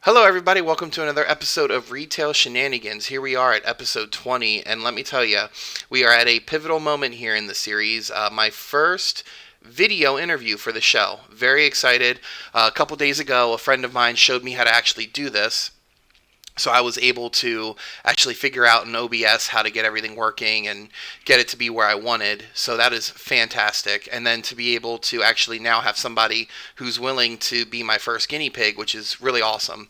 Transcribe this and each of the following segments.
Hello, everybody. Welcome to another episode of Retail Shenanigans. Here we are at episode 20, and let me tell you, we are at a pivotal moment here in the series. My first video interview for the show. Very excited. A couple days ago, a friend of mine showed me how to actually do this. So I was able to actually figure out in OBS how to get everything working and get it to be where I wanted. So that is fantastic. And then to be able to actually now have somebody who's willing to be my first guinea pig, which is really awesome.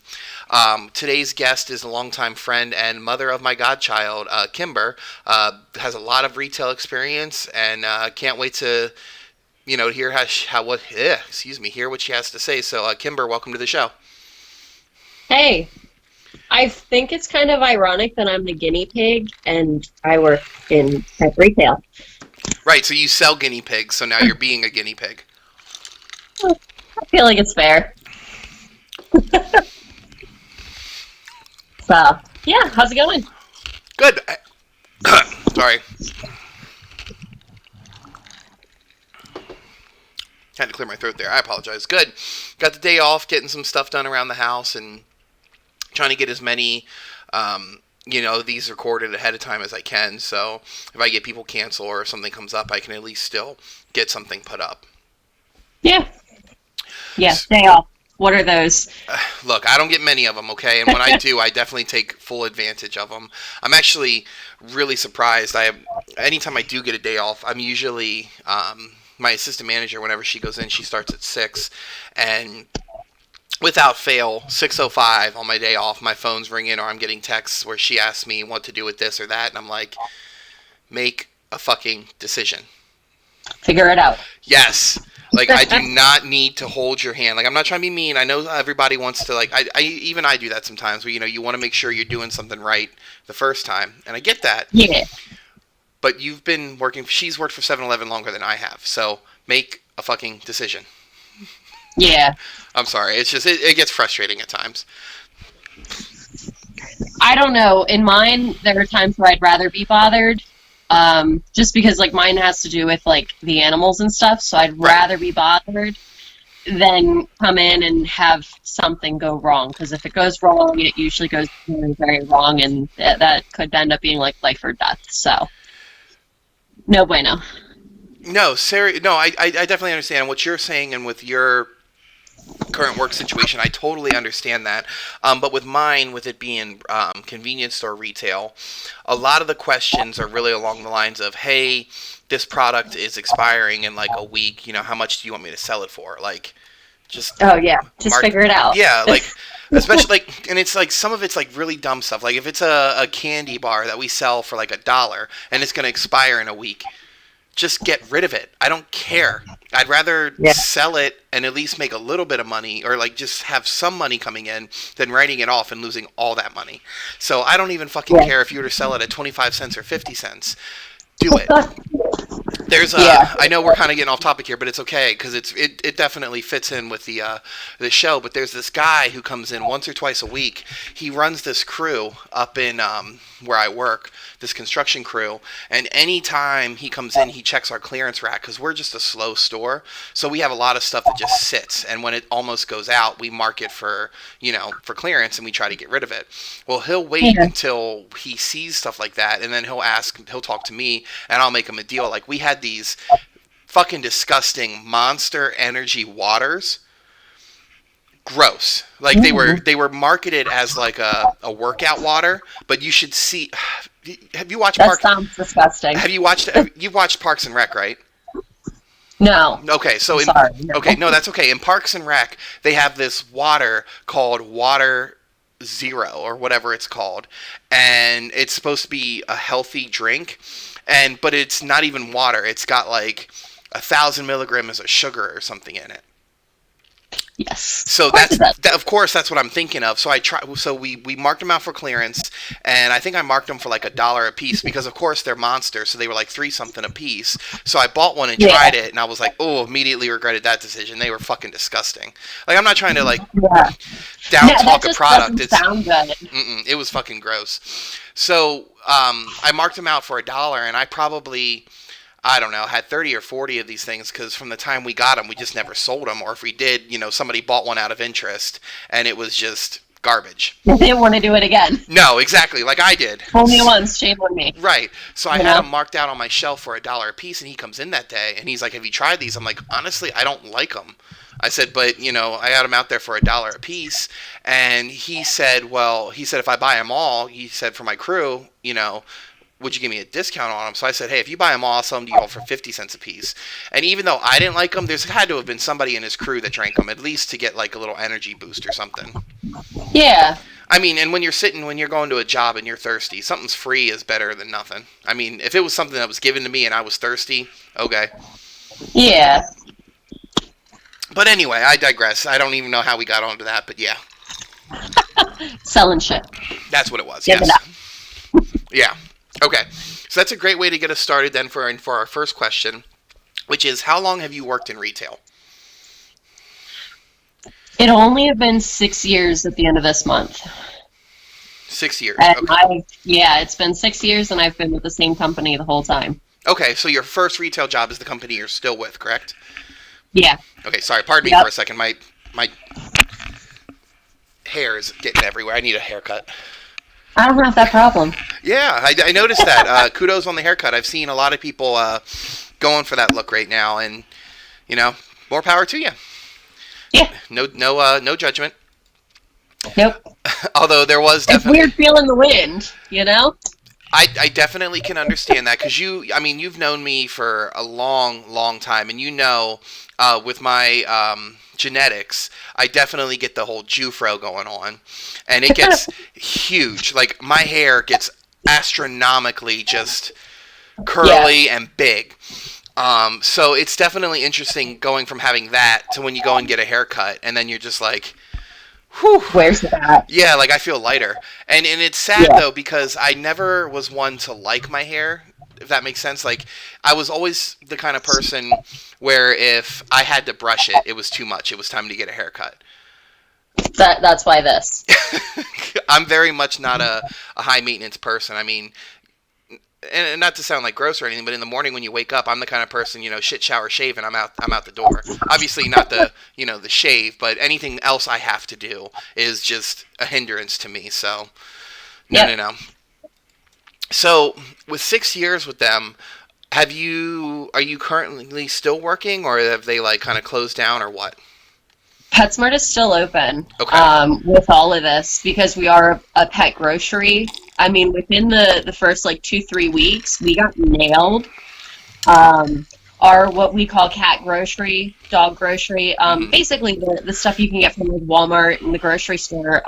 Today's guest is a longtime friend and mother of my godchild, Kimber. Has a lot of retail experience, and can't wait to hear hear what she has to say. So Kimber, welcome to the show. Hey, I think it's kind of ironic that I'm the guinea pig and I work in pet retail. Right, so you sell guinea pigs, so now you're being a guinea pig. I feel like it's fair. So, yeah, how's it going? Good. Sorry. Had to clear my throat there. I apologize. Good. Got the day off, getting some stuff done around the house, and trying to get as many, these recorded ahead of time as I can. So if I get people cancel or if something comes up, I can at least still get something put up. Yeah. Yeah, day off. What are those? Look, I don't get many of them, okay? And when I do, I definitely take full advantage of them. I'm actually really surprised. Anytime I do get a day off, I'm usually, my assistant manager, whenever she goes in, she starts at 6, and without fail, 6:05 on my day off, my phone's ringing or I'm getting texts where she asks me what to do with this or that, and I'm like, make a fucking decision. Figure it out. Yes. Like, I do not need to hold your hand. Like, I'm not trying to be mean. I know everybody wants to, like, I do that sometimes where, you want to make sure you're doing something right the first time. And I get that. Yeah. But she's worked for 7-Eleven longer than I have. So make a fucking decision. Yeah. I'm sorry. It's just, it gets frustrating at times. I don't know. In mine, there are times where I'd rather be bothered. Just because, like, mine has to do with, like, the animals and stuff, so I'd rather be bothered than come in and have something go wrong. Because if it goes wrong, it usually goes very, very wrong, and that could end up being, like, life or death. So, no bueno. No, Sarah, no, I definitely understand what you're saying, and with your current work situation, I totally understand that. But with mine, with it being convenience store retail, a lot of the questions are really along the lines of, hey, this product is expiring in like a week. How much do you want me to sell it for? Like, just figure it out. Yeah, like, especially like, and it's like some of it's like really dumb stuff. Like if it's a candy bar that we sell for like $1 and it's going to expire in a week, just get rid of it. I don't care. I'd rather sell it and at least make a little bit of money, or like just have some money coming in, than writing it off and losing all that money. So I don't even fucking care if you were to sell it at 25 cents or 50 cents. Do it. I know we're kind of getting off topic here, but it's okay because it definitely fits in with the show. But there's this guy who comes in once or twice a week. He runs this crew up in where I work, this construction crew, and anytime he comes in, he checks our clearance rack because we're just a slow store, so we have a lot of stuff that just sits, and when it almost goes out, we mark it for clearance, and we try to get rid of it. Well, he'll wait until he sees stuff like that, and then he'll talk to me, and I'll make him a deal. Like, we had these fucking disgusting Monster Energy waters. Gross. Like, they were marketed as like a workout water, but you should see. Have you watched That sounds disgusting. You've watched Parks and Rec, right? No. Okay, so no, that's okay. In Parks and Rec, they have this water called Water Zero or whatever it's called, and it's supposed to be a healthy drink, but it's not even water. It's got like 1,000 milligrams of sugar or something in it. Yes. So of course that's what I'm thinking of. So we marked them out for clearance, and I think I marked them for like $1 a piece because of course they're monsters, so they were like 3 something a piece. So I bought one and tried it, and I was like, oh, immediately regretted that decision. They were fucking disgusting. Like, I'm not trying to like down talk a product. Sound good. It was fucking gross. So I marked them out for $1, and I probably, I don't know, had 30 or 40 of these things because from the time we got them, we just never sold them. Or if we did, somebody bought one out of interest, and it was just garbage. They didn't want to do it again. No, exactly, like I did. Only once, shame on me. Right. So I You had know? them marked out on my shelf for $1 a piece, and he comes in that day, and he's like, "Have you tried these?" I'm like, "Honestly, I don't like them." I said, "But I had them out there for $1 a piece," and he said, "Well, if I buy them all, he said for my crew, would you give me a discount on them?" So I said, "Hey, if you buy them all, I'll sell them to you all for 50 cents a piece." And even though I didn't like them, there's had to have been somebody in his crew that drank them, at least to get like a little energy boost or something. Yeah. I mean, and when you're going to a job and you're thirsty, something's free is better than nothing. I mean, if it was something that was given to me and I was thirsty, okay. Yeah. But anyway, I digress. I don't even know how we got onto that, but yeah. Selling shit. That's what it was, Give yes. it up. Yeah. Okay. So that's a great way to get us started then for our first question, which is, how long have you worked in retail? It'll only have been 6 years at the end of this month. 6 years. And Okay. it's been 6 years, and I've been with the same company the whole time. Okay, so your first retail job is the company you're still with, correct? Yeah. Okay, sorry. Pardon me Yep. for a second. My hair is getting everywhere. I need a haircut. I don't have that problem. Yeah, I noticed that. Kudos on the haircut. I've seen a lot of people going for that look right now, and more power to you. Yeah. No judgment. Nope. Although there was It's definitely, weird feeling the wind, you know? I definitely can understand that because you've known me for a long, long time, and with my genetics, I definitely get the whole Jufro going on, and it gets huge. Like my hair gets astronomically just curly and big. So it's definitely interesting going from having that to when you go and get a haircut, and then you're just like, whew. Where's that? Yeah, like I feel lighter. And it's sad though because I never was one to like my hair, if that makes sense. Like I was always the kind of person where if I had to brush it, it was too much. It was time to get a haircut. That's why this. I'm very much not a high maintenance person. I mean, and not to sound like gross or anything, but in the morning when you wake up, I'm the kind of person, shit, shower, shave, and I'm out the door. Obviously not the shave, but anything else I have to do is just a hindrance to me. So, no. So, with 6 years with them, are you currently still working, or have they like kind of closed down, or what? PetSmart is still open Okay. with all of this because we are a pet grocery. I mean, within the first like 2-3 weeks, we got nailed. Our what we call cat grocery, dog grocery, basically the stuff you can get from like Walmart and the grocery store,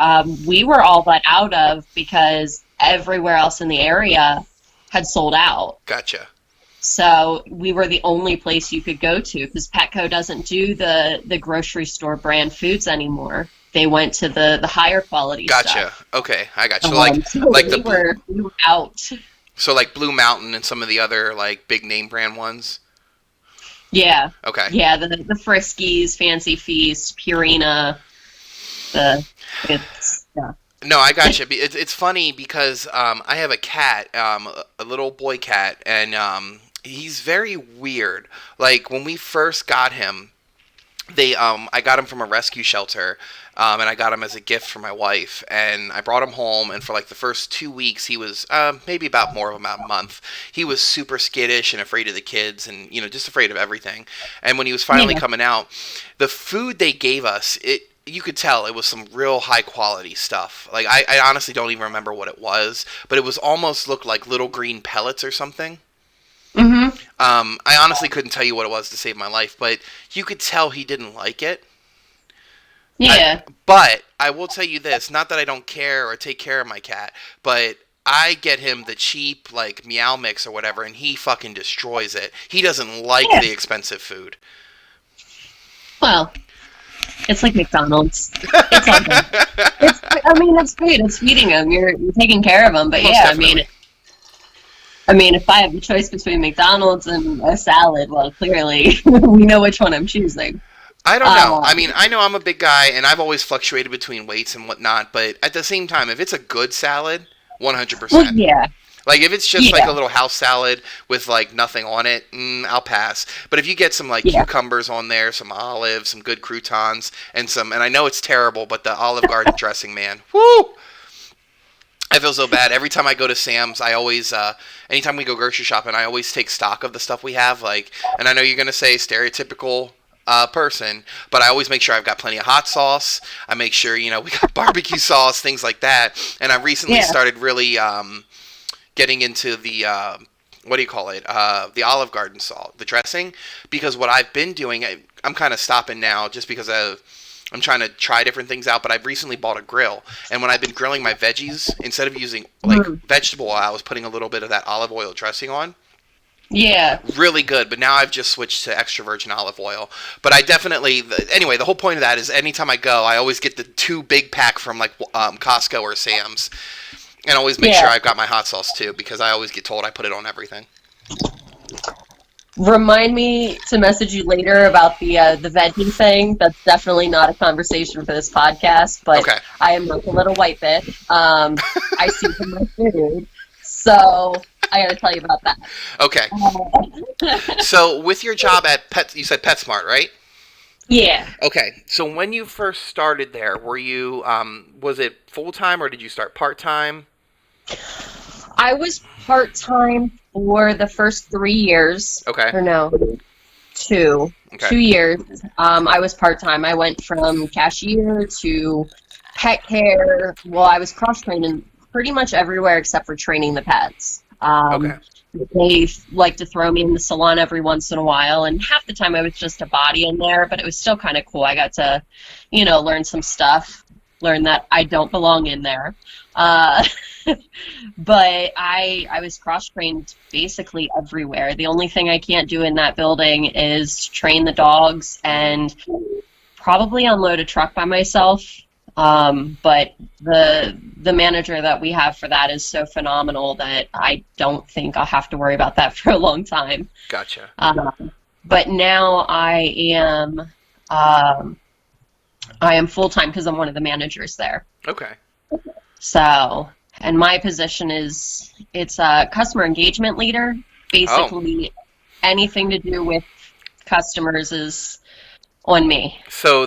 we were all but out of because everywhere else in the area had sold out. Gotcha. So we were the only place you could go to because Petco doesn't do the grocery store brand foods anymore. They went to the higher quality Gotcha. stuff. Okay, I got you. So we were out. So like Blue Mountain and some of the other like big name brand ones. Yeah. Okay. Yeah, the Friskies, Fancy Feast, Purina, yeah. No, I got you. It's funny because I have a cat, a little boy cat, and he's very weird. Like when we first got him, I got him from a rescue shelter, and I got him as a gift for my wife. And I brought him home, and for like the first 2 weeks, he was maybe about a month. He was super skittish and afraid of the kids, and just afraid of everything. And when he was finally coming out, the food they gave us, you could tell it was some real high quality stuff. Like I honestly don't even remember what it was, but it was almost looked like little green pellets or something. Mm-hmm. I honestly couldn't tell you what it was to save my life, but you could tell he didn't like it. Yeah. But I will tell you this, not that I don't care or take care of my cat, but I get him the cheap like Meow Mix or whatever, and he fucking destroys it. He doesn't like the expensive food. Well, it's like McDonald's. It's all good. It's great. It's feeding them. You're taking care of them. But Most yeah, definitely. I mean, if I have the choice between McDonald's and a salad, well, clearly we know which one I'm choosing. I don't know. I mean, I know I'm a big guy, and I've always fluctuated between weights and whatnot. But at the same time, if it's a good salad, 100%. Well, yeah. Like if it's just like Yeah, a little house salad with like nothing on it, I'll pass. But if you get some like yeah, cucumbers on there, some olives, some good croutons, and I know it's terrible, but the Olive Garden dressing, man, whoo! I feel so bad every time I go to Sam's. I always, anytime we go grocery shopping, I always take stock of the stuff we have. Like, and I know you're gonna say stereotypical person, but I always make sure I've got plenty of hot sauce. I make sure we got barbecue sauce, things like that. And I recently yeah. started really getting into the what do you call it? The Olive Garden salt, the dressing, because what I've been doing, I'm kind of stopping now just because I'm trying to try different things out. But I've recently bought a grill, and when I've been grilling my veggies, instead of using like Mm. vegetable oil, I was putting a little bit of that olive oil dressing on. Yeah, Really good, but now I've just switched to extra virgin olive oil. But I definitely, anyway, the whole point of that is anytime I go, I always get the two big pack from like Costco or Sam's, and always make sure yeah. I've got my hot sauce too, because I always get told I put it on everything. Remind me to message you later about the veggie thing. That's definitely not a conversation for this podcast, but Okay. I am like a little white bitch. I season my food, so I got to tell you about that. Okay. So with your job at Pet, you said PetSmart, right? Yeah, Okay. So when you first started there, were you was it full time or did you start part time? I was part time for the first 3 years, Okay. or no, two, Okay. 2 years. I was part time. I went from cashier to pet care. Well, I was cross training pretty much everywhere except for training the pets. Okay. They like to throw me in the salon every once in a while, and half the time I was just a body in there, but it was still kind of cool. I got to, learn some stuff, learn that I don't belong in there. Uh, but I was cross trained basically everywhere. The only thing I can't do in that building is train the dogs Hmm. and probably unload a truck by myself. But the manager that we have for that is so phenomenal that I don't think I'll have to worry about that for a long time. Gotcha. But now um, I am full time because I'm one of the managers there. Okay. So, and my position is it's a customer engagement leader. Oh. Basically, anything to do with customers is on me. So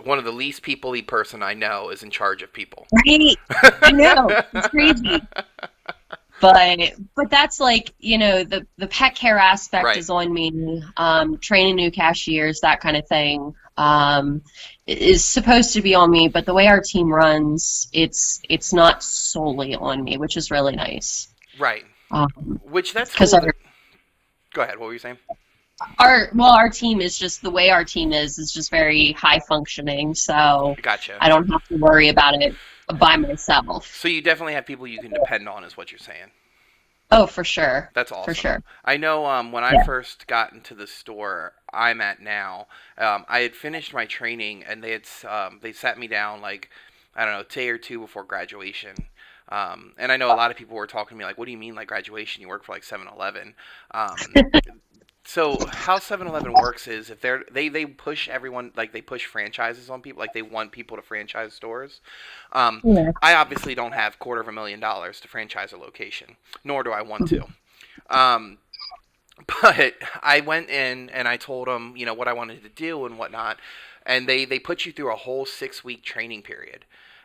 one of the least people-y person I know is in charge of people. Right? I know. It's crazy. But that's like, the pet care aspect Right. is on me. Training new cashiers, that kind of thing, is supposed to be on me. But the way our team runs, it's not solely on me, which is really nice. Right. Which that's Because cool. Go ahead. What were you saying? our team is just the way our team is just very high functioning. So Gotcha. I don't have to worry about it by myself. So you definitely have people you can depend on, is what you're saying. Oh, for sure, That's for awesome. sure. I know when I Yeah. first got into the store I'm at now, I had finished my training and they sat me down like I don't know, a day or two before graduation. And I know a lot of people were talking to me like, "What do you mean like graduation? You work for like 7-Eleven?" Um, so how 7-Eleven works is if they push everyone like they push franchises on people like they want people to franchise stores. Um, Yeah. I obviously don't have $250,000 to franchise a location, nor do I want to. Um, but I went in and I told them, what I wanted to do and whatnot, and they put you through a whole 6 week training period,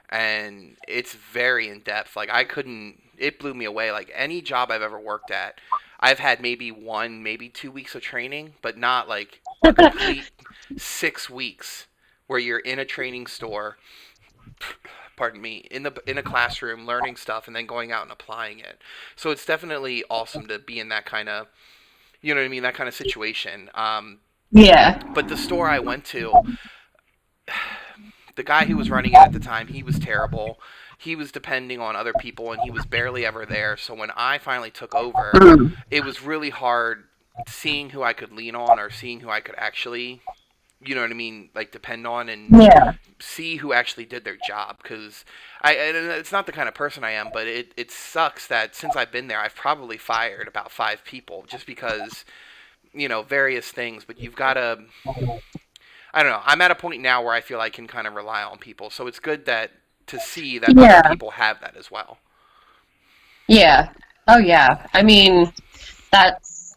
and it's very in depth. Like I couldn't, it blew me away. Like any job I've ever worked at, I've had maybe 2 weeks of training, but not like a complete 6 weeks where you're in a training store. Pardon me, in a classroom learning stuff and then going out and applying it. So it's definitely awesome to be in that kind of you know what I mean? That kind of situation. Yeah. But the store I went to, the guy who was running it at the time, he was terrible. He was depending on other people, and he was barely ever there. So when I finally took over, Mm. it was really hard seeing who I could lean on or seeing who I could actually, you know what I mean, like depend on and Yeah. see who actually did their job. Because and it's not the kind of person I am, but it sucks that since I've been there, I've probably fired about 5 people just because various things. But you've got to. I don't know. I'm at a point now where I feel I can kind of rely on people, so it's good that to see that other Yeah. people have that as well. Yeah. Oh yeah. I mean, that's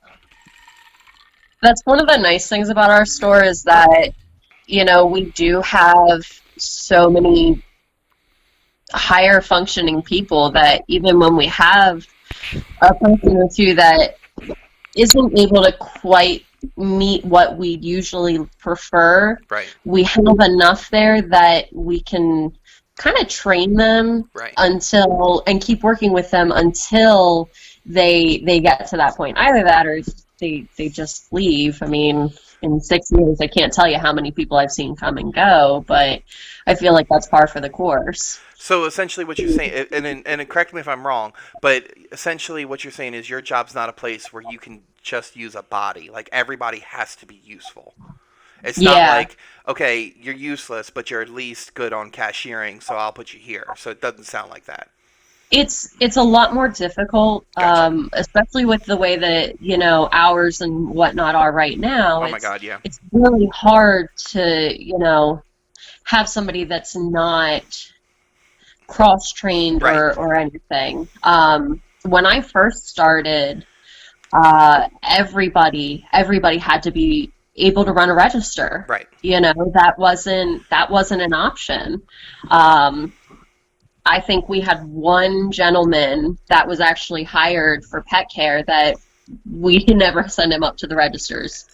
that's one of the nice things about our store is that, we do have so many higher functioning people that even when we have a person or two that isn't able to quite meet what we usually prefer, Right. we have enough there that we can kind of train them Right. until and keep working with them until they get to that point. Either that or they just leave. I mean, in 6 years, I can't tell you how many people I've seen come and go, but I feel like that's par for the course. So essentially, what you're saying, and correct me if I'm wrong, but essentially what you're saying is your job's not a place where you can just use a body. Like everybody has to be useful. It's not Yeah, like, okay, you're useless, but you're at least good on cashiering, so I'll put you here. So it doesn't sound like that. it's a lot more difficult, Gotcha. especially with the way that hours and whatnot are right now. Oh my It's God, yeah. it's really hard to have somebody that's not cross trained Right. or anything. When I first started, everybody had to be able to run a register. Right. That wasn't an option. Um, I think we had one gentleman that was actually hired for pet care that we could never send him up to the registers.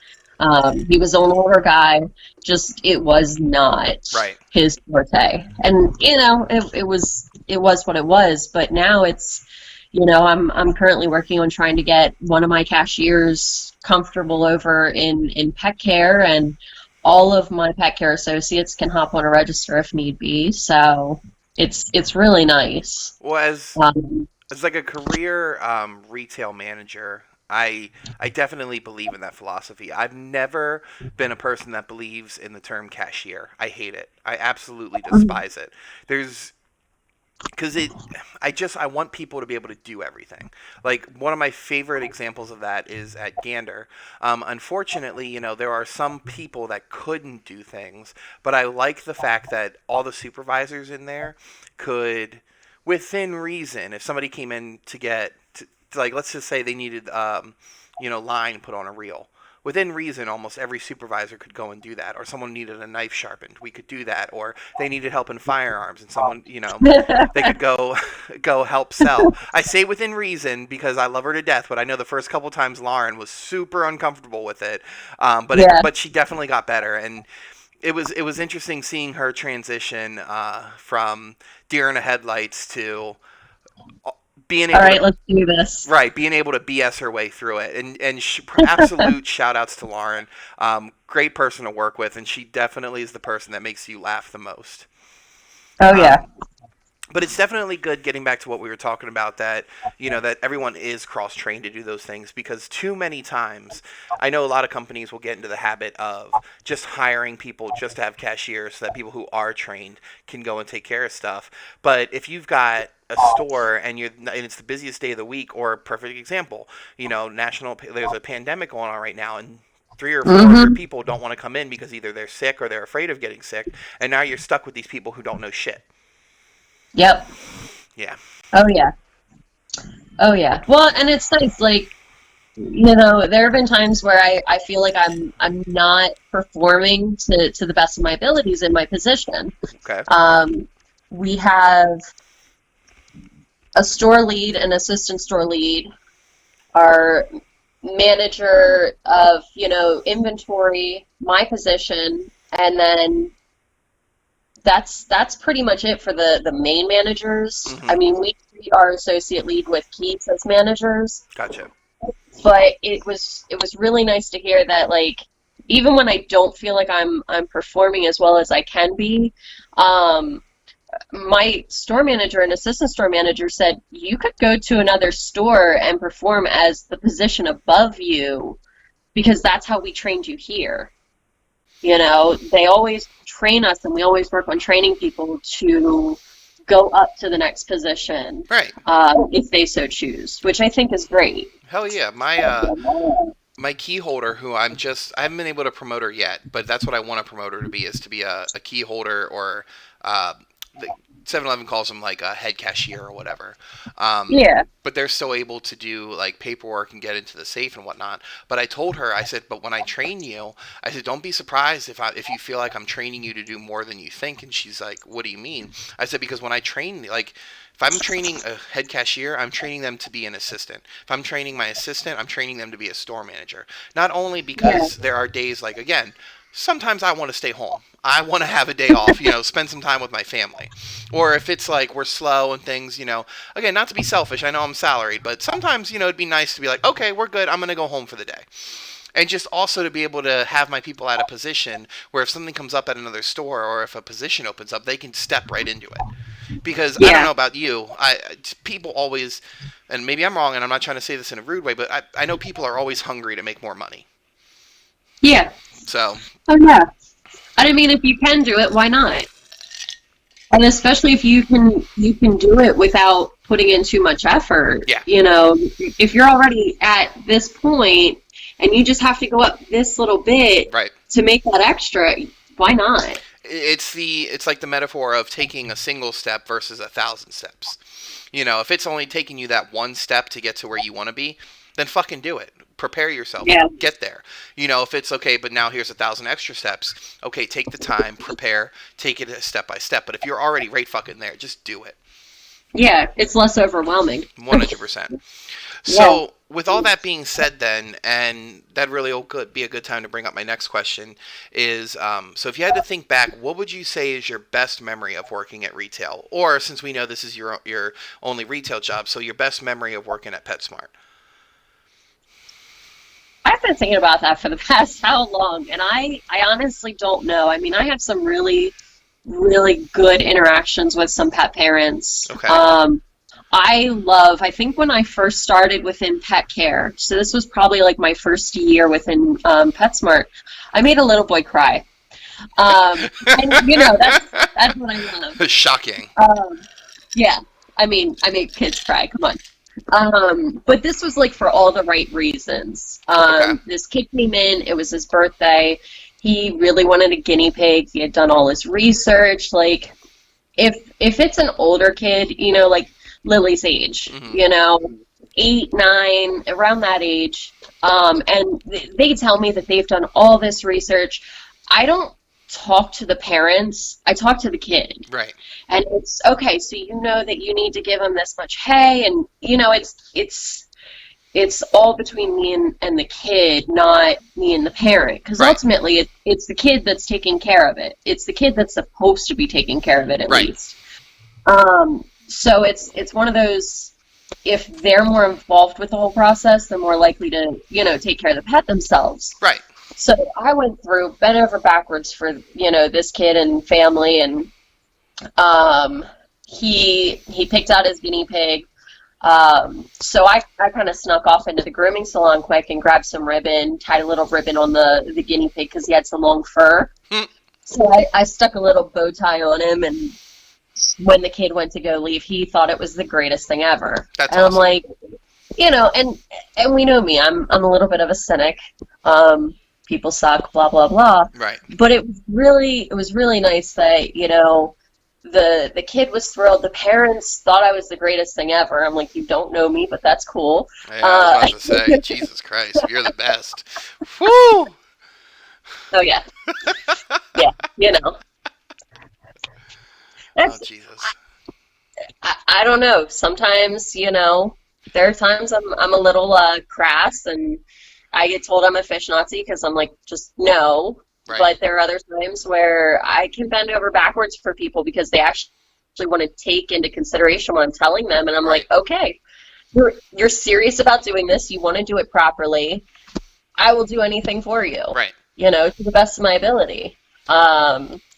He was an older guy, just it was not Right. his forte. And it was what it was. But now I'm currently working on trying to get one of my cashiers comfortable over in pet care, and all of my pet care associates can hop on a register if need be. So it's really nice. Well, Um, as like a career retail manager, I definitely believe in that philosophy. I've never been a person that believes in the term cashier. I hate it. I absolutely despise it. There's because I want people to be able to do everything. Like one of my favorite examples of that is at Gander. Unfortunately, there are some people that couldn't do things, but I like the fact that all the supervisors in there could, within reason, if somebody came in to get like, let's just say they needed line put on a reel, within reason, almost every supervisor could go and do that. Or someone needed a knife sharpened, we could do that. Or they needed help in firearms, and someone, they could go go help sell. I say within reason because I love her to death, but I know the first couple times Lauren was super uncomfortable with it. yeah. But she definitely got better, and it was interesting seeing her transition from deer in the headlights to being All able to right, let's do this. right, being able to BS her way through it, absolute shout outs to Lauren. Great person to work with, and she definitely is the person that makes you laugh the most. Oh yeah. Um, but it's definitely good getting back to what we were talking about, that that everyone is cross trained to do those things, because too many times I know a lot of companies will get into the habit of just hiring people just to have cashiers so that people who are trained can go and take care of stuff. But if you've got a store and it's the busiest day of the week, or a perfect example, there's a pandemic going on right now, and three or four of your Mm-hmm. people don't want to come in because either they're sick or they're afraid of getting sick, and now you're stuck with these people who don't know shit. Yep. Yeah. Oh yeah. Oh yeah. Well, and it's nice, like, there have been times where I feel like I'm not performing to the best of my abilities in my position. Okay. Um, we have a store lead, an assistant store lead, our manager of, inventory, my position, and then that's pretty much it for the main managers. Mm-hmm. I mean, we treat our associate lead with keys as managers, Gotcha. but it was really nice to hear that, like, even when I don't feel like I'm performing as well as I can be, um, my store manager and assistant store manager said you could go to another store and perform as the position above you because that's how we trained you here. They always train us, and we always work on training people to go up to the next position Right. if they so choose, which I think is great. Hell yeah. My key holder, who I haven't been able to promote her yet, but that's what I want to promote her to be, is to be a key holder, or uh, 7-Eleven calls them like a head cashier or whatever. Um, Yeah. but they're still able to do like paperwork and get into the safe and whatnot. But I told her, I said, but when I train you, I said, don't be surprised if you feel like I'm training you to do more than you think. And she's like, what do you mean? I said, because when I train, like, if I'm training a head cashier, I'm training them to be an assistant. If I'm training my assistant, I'm training them to be a store manager. Not only Yeah. because there are days like, again, sometimes I want to stay home. I want to have a day off, spend some time with my family. Or if it's like we're slow and things, again, not to be selfish, I know I'm salaried, but sometimes, it'd be nice to be like, okay, we're good, I'm going to go home for the day. And just also to be able to have my people at a position where if something comes up at another store or if a position opens up, they can step right into it. Because I don't Yeah. know about you, people always, and maybe I'm wrong, and I'm not trying to say this in a rude way, but I know people are always hungry to make more money. Yeah. So, Oh yeah. I mean, if you can do it, why not? And especially if you can do it without putting in too much effort. yeah, If you're already at this point and you just have to go up this little bit right. to make that extra, why not? It's like the metaphor of taking a single step versus 1,000 steps. If it's only taking you that one step to get to where you want to be, then fucking do it. Prepare yourself. Yeah. Get there. If it's okay, but now here's 1,000 extra steps. Okay, take the time, prepare, take it step by step. But if you're already right fucking there, just do it. Yeah, it's less overwhelming. 100%. Yeah. So, with all that being said, then, and that really will be a good time to bring up my next question is so if you had to think back, what would you say is your best memory of working at retail? Or since we know this is your only retail job, so your best memory of working at PetSmart? I've been thinking about that for the past how long, and I honestly don't know. I mean, I have some really good interactions with some pet parents. Okay. I think when I first started within pet care, so this was probably like my first year within PetSmart, I made a little boy cry. And that's what I love. Shocking. Yeah, I mean, I made kids cry. Come on. But this was like for all the right reasons. Okay. This kid came in, it was his birthday. He really wanted a guinea pig. He had done all his research. Like, if it's an older kid, like Lily's age, Mm-hmm. 8, 9, around that age, and they tell me that they've done all this research. I don't talk to the parents. I talk to the kid. Right. And it's okay, so you know that you need to give them this much hay, and it's all between me and the kid, not me and the parent, because Right. ultimately it's the kid that's taking care of it. It's the kid that's supposed to be taking care of it at Right. least. So it's one of those. If they're more involved with the whole process, they're more likely to take care of the pet themselves. Right. So I went through, bent over backwards for this kid and family, and he picked out his guinea pig. So I kind of snuck off into the grooming salon quick and grabbed some ribbon, tied a little ribbon on the guinea pig because he had some long fur. Hmm. So I stuck a little bow tie on him, and when the kid went to go leave, he thought it was the greatest thing ever. That's And I'm awesome. like, and we know me, I'm a little bit of a cynic. People suck, blah blah blah. Right. But it was really nice that the kid was thrilled. The parents thought I was the greatest thing ever. I'm like, you don't know me, but that's cool. Yeah, I was about to say, Jesus Christ, you're the best. Woo! Oh yeah, yeah. Oh, That's Jesus. I don't know. Sometimes there are times I'm a little crass, and I get told I'm a fish Nazi because I'm like, just no. Right. But there are other times where I can bend over backwards for people because they actually want to take into consideration what I'm telling them, and I'm Right. like, okay, you're serious about doing this. You want to do it properly. I will do anything for you. Right. To the best of my ability.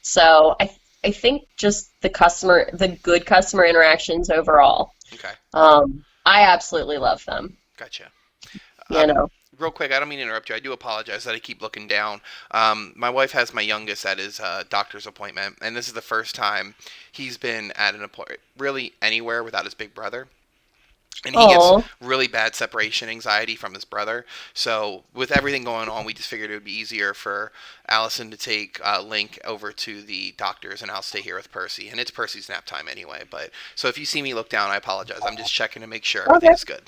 So I think just the good customer interactions overall. Okay. I absolutely love them. Gotcha. You know. Real quick, I don't mean to interrupt you. I do apologize that I keep looking down. My wife has my youngest at his doctor's appointment, and this is the first time he's been at an appointment, really anywhere without his big brother. And he gets Oh. really bad separation anxiety from his brother. So with everything going on, we just figured it would be easier for Allison to take Link over to the doctors, and I'll stay here with Percy. And it's Percy's nap time anyway. But so if you see me look down, I apologize. I'm just checking to make sure everything Okay. is good.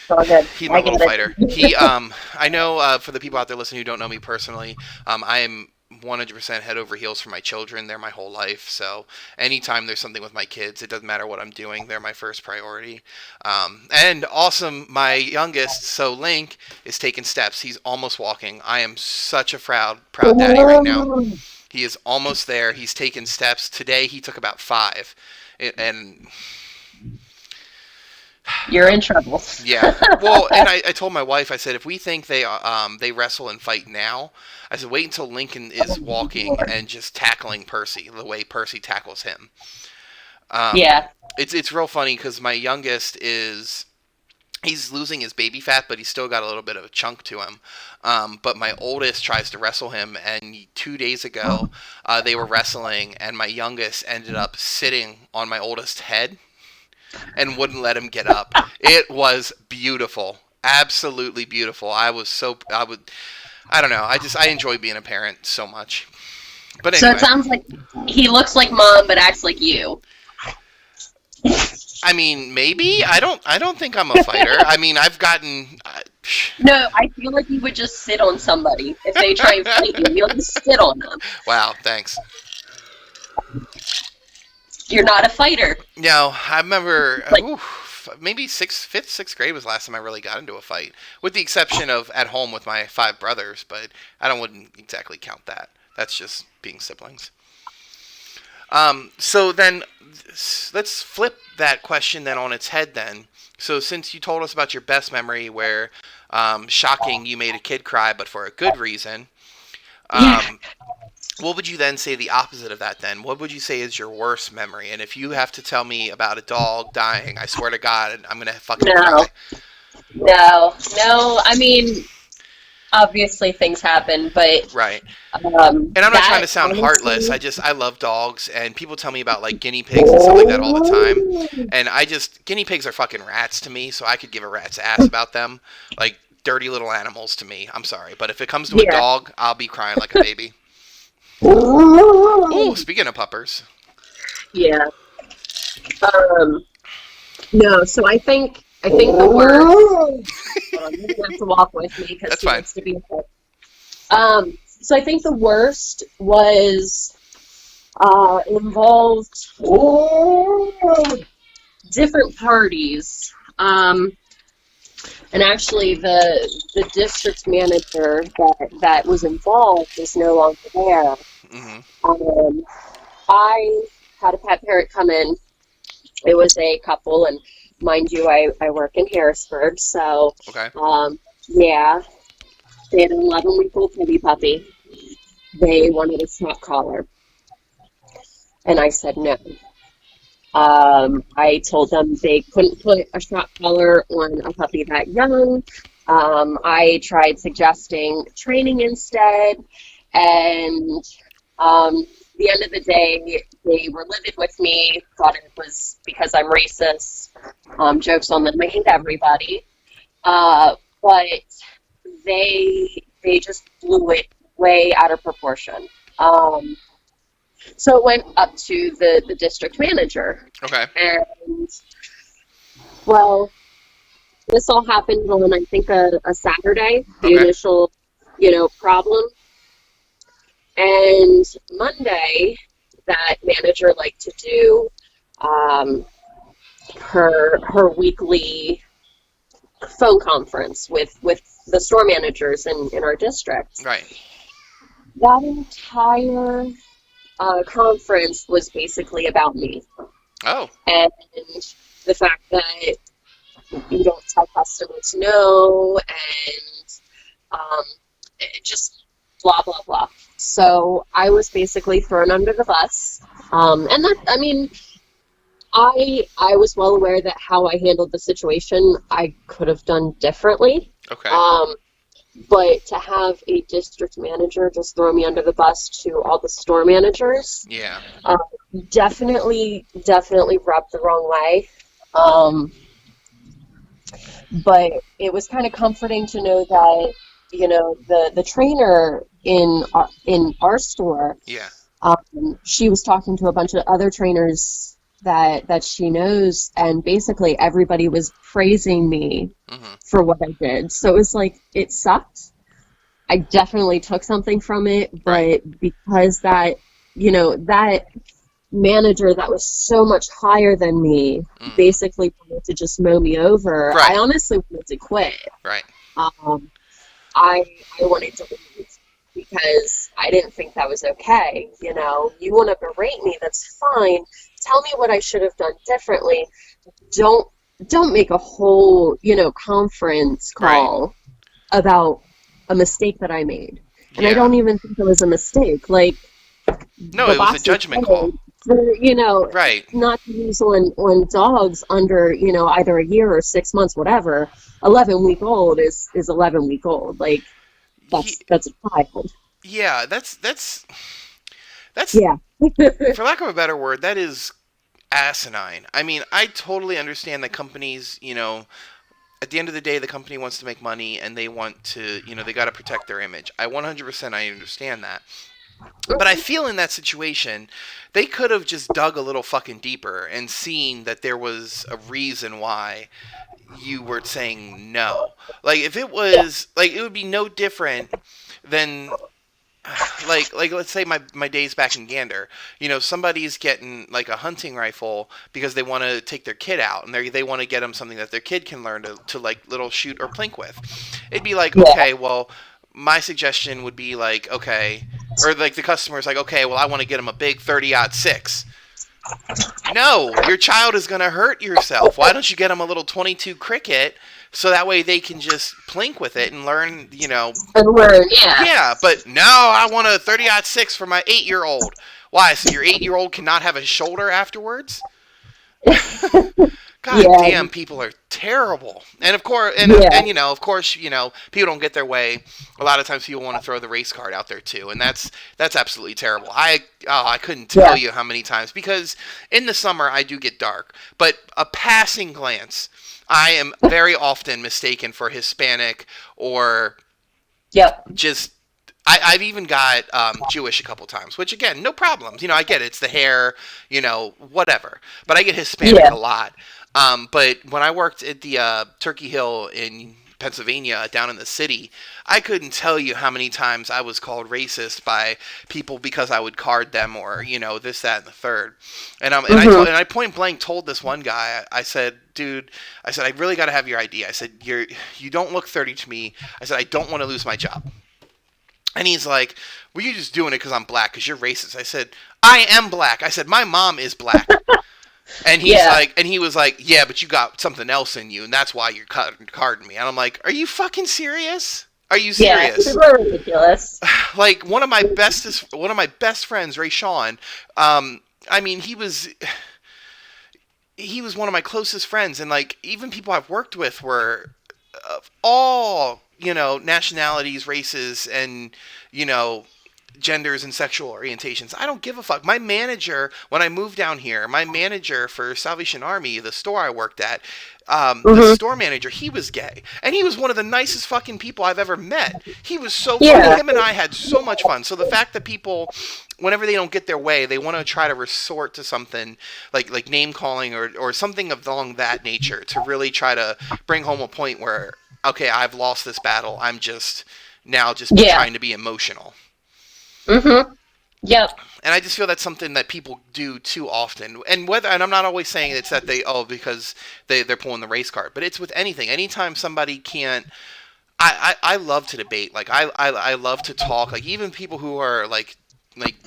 It's all good. He's my I little get fighter. it. I know for the people out there listening who don't know me personally, I am 100% head over heels for my children. They're my whole life. So anytime there's something with my kids, it doesn't matter what I'm doing. They're my first priority. And awesome, my youngest, so Link, is taking steps. He's almost walking. I am such a proud daddy right now. He is almost there. He's taken steps. Today he took about 5. And You're in trouble. yeah, well, and I told my wife, I said, if we think they wrestle and fight now, I said, wait until Lincoln is walking and just tackling Percy the way Percy tackles him. Yeah. It's real funny because my youngest he's losing his baby fat, but he's still got a little bit of a chunk to him. But my oldest tries to wrestle him, and 2 days ago they were wrestling, and my youngest ended up sitting on my oldest's head and wouldn't let him get up. It was beautiful, absolutely beautiful. I don't know. I enjoy being a parent so much. But So anyway, it sounds like he looks like mom, but acts like you. I mean, maybe I don't think I'm a fighter. I mean, I've gotten. No, I feel like you would just sit on somebody if they try and fight you. You'll just sit on them. Wow, thanks. You're not a fighter. No, I remember Like- maybe fifth, sixth grade was the last time I really got into a fight, with the exception of at home with my 5 brothers. But wouldn't exactly count that. That's just being siblings. So then, let's flip that question then on its head then. So since you told us about your best memory where, shocking, you made a kid cry, but for a good reason, what would you then say the opposite of that then? What would you say is your worst memory? And if you have to tell me about a dog dying, I swear to God, I'm going to fucking cry. No. I mean, obviously things happen, but right. And I'm not trying to sound heartless. I love dogs, and people tell me about like guinea pigs and stuff like that all the time. And guinea pigs are fucking rats to me, so I could give a rat's ass about them. Like dirty little animals to me. I'm sorry, but if it comes to a dog, I'll be crying like a baby. Ooh, speaking of puppers. Yeah. No, so I think the worst. Hold on, you're gonna have to walk with me because That's she fine. wants to be a pet. So I think the worst was involved different parties. And actually, the district manager that was involved is no longer there. Mm-hmm. I had a pet parent come in. It was a couple, and mind you, I work in Harrisburg, so Okay. yeah, they had an 11-week-old kitty puppy. They wanted a shock collar, and I said no. I told them they couldn't put a shock collar on a puppy that young. I tried suggesting training instead, and the end of the day, they were livid with me, thought it was because I'm racist. Jokes on them, I hate everybody. But they just blew it way out of proportion. So it went up to the district manager. Okay. And, well, this all happened on, I think, a Saturday, the initial, problem. And Monday, that manager liked to do her weekly phone conference with the store managers in our district. Right. That entire conference was basically about me. Oh. And the fact that you don't tell customers no, and just blah, blah, blah. So I was basically thrown under the bus. And that, I mean, I was well aware that how I handled the situation, I could have done differently. Okay. But to have a district manager just throw me under the bus to all the store managers, yeah, definitely rubbed the wrong way. But it was kind of comforting to know that, the trainer in our store, Yeah. she was talking to a bunch of other trainers that she knows, and basically everybody was praising me Hmm. for what I did. So it was like it sucked. I definitely took something from it, Right. but because that manager that was so much higher than me Hmm. basically wanted to just mow me over, I Right. honestly wanted to quit. Right. Um, I I wanted to leave because I didn't think that was okay. You want to berate me, that's fine. Tell me what I should have done differently. Don't don't make a whole, conference Right. call about a mistake that I made. And I Yeah. don't even think it was a mistake. Like No, the it was a boss was judgment call. told for, Right. not to use on dogs under, either a year or 6 months, whatever. 11-week old is 11-week old. Like Ye- that's a child. yeah. That's Yeah. for lack of a better word, that is asinine. I mean, I totally understand that companies, at the end of the day, the company wants to make money and they want to, they got to protect their image. I 100% I understand that. But I feel in that situation, they could have just dug a little fucking deeper and seen that there was a reason why you were saying no. Like if it Yeah. was like it would be no different than like let's say my days back in Gander, somebody's getting like a hunting rifle because they want to take their kid out and they want to get them something that their kid can learn to like little shoot or plink with. It'd be like, Yeah. okay, well, my suggestion would be like, okay, or like the customer's like, okay, well, I want to get them a big 30-06. No, your child is going to hurt yourself. Why don't you get them a little 22 cricket so that way they can just plink with it and learn, And learn. Yeah. yeah, but no, I want a 30-06 for my 8-year old. Why? So your 8-year old cannot have a shoulder afterwards? God Yeah. damn, people are terrible. And of course, Yeah. of course, people don't get their way. A lot of times, people want to throw the race card out there too, and that's absolutely terrible. I couldn't tell Yeah. you how many times because in the summer I do get dark, but a passing glance, I am very often mistaken for Hispanic or Yep. just I've even got Jewish a couple times, which again, no problems. I get it. It's the hair, whatever. But I get Hispanic Yeah. a lot. But when I worked at the Turkey Hill in Pennsylvania, down in the city, I couldn't tell you how many times I was called racist by people because I would card them or this, that, and the third. Hmm. And I point blank told this one guy, I said, dude, I said I really got to have your ID. I said you don't look 30 to me. I said I don't want to lose my job. And he's like, well, you're just doing it because I'm black, because you're racist. I said, I am black. I said, my mom is black. And Yeah. he was like, yeah, but you got something else in you, and that's why you're carding me. And I'm like, are you fucking serious? Are you Yeah. serious? People are ridiculous. Like one of my best friends, Ray Sean. I mean, he was one of my closest friends, and like even people I've worked with were of all nationalities, races, and you know genders and sexual orientations. I don't give a fuck. My manager, when I moved down here, my manager for Salvation Army, the store I worked at, the Hmm. store manager, he was gay, and he was one of the nicest fucking people I've ever met. He was so funny. Yeah. Him and I had so much fun. So the fact that people, whenever they don't get their way, they want to try to resort to something like name calling or something along that nature to really try to bring home a point where, okay, I've lost this battle. I'm just now just Yeah. trying to be emotional. Hmm. Yep. And I just feel that's something that people do too often. And I'm not always saying it's that because they're pulling the race card, but it's with anything. Anytime somebody can't, I love to debate. Like I love to talk. Like even people who are like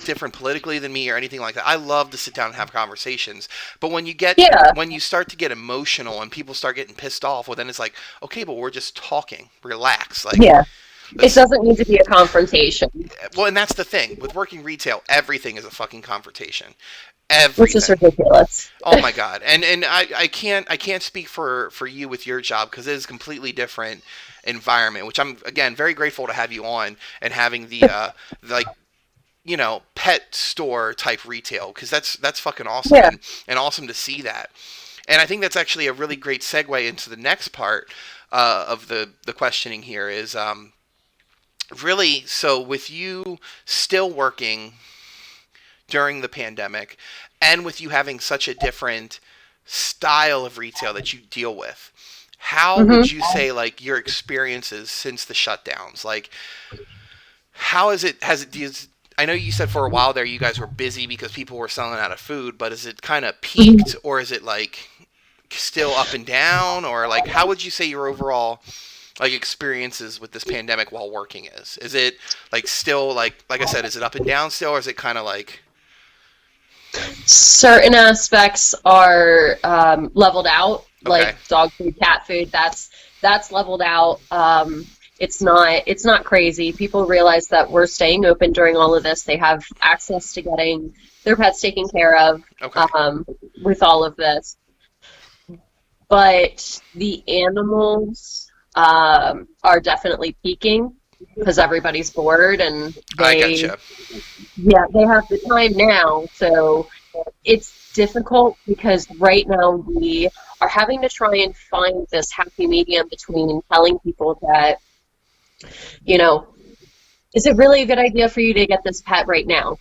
different politically than me or anything like that. I love to sit down and have conversations. But Yeah. when you start to get emotional and people start getting pissed off, well then it's like, okay, but we're just talking. Relax. Like Yeah. It let's doesn't need to be a confrontation, well, and that's the thing with working retail. Everything is a fucking confrontation. which is Everything. ridiculous. Oh my god. And I can't speak for you with your job because it is a completely different environment. Which I'm again very grateful to have you on and having the like pet store type retail because that's fucking awesome Yeah. and awesome to see that. And I think that's actually a really great segue into the next part of the questioning here is really, so with you still working during the pandemic and with you having such a different style of retail that you deal with, how would Mm-hmm. you say like your experiences since the shutdowns? Like, how is it, has it, I know you said for a while there you guys were busy because people were selling out of food, but is it kind of peaked, or is it like still up and down, or like how would you say your overall like experiences with this pandemic while working is? Is it like still like I said, is it up and down still, or is it kind of like Certain aspects are leveled out, okay, like dog food, cat food. That's leveled out. It's not crazy. People realize that we're staying open during all of this. They have access to getting their pets taken care of okay, with all of this. But the animals are definitely peaking because everybody's bored and I they gotcha. yeah, they have the time now, so it's difficult because right now we are having to try and find this happy medium between telling people that, you know, is it really a good idea for you to get this pet right now?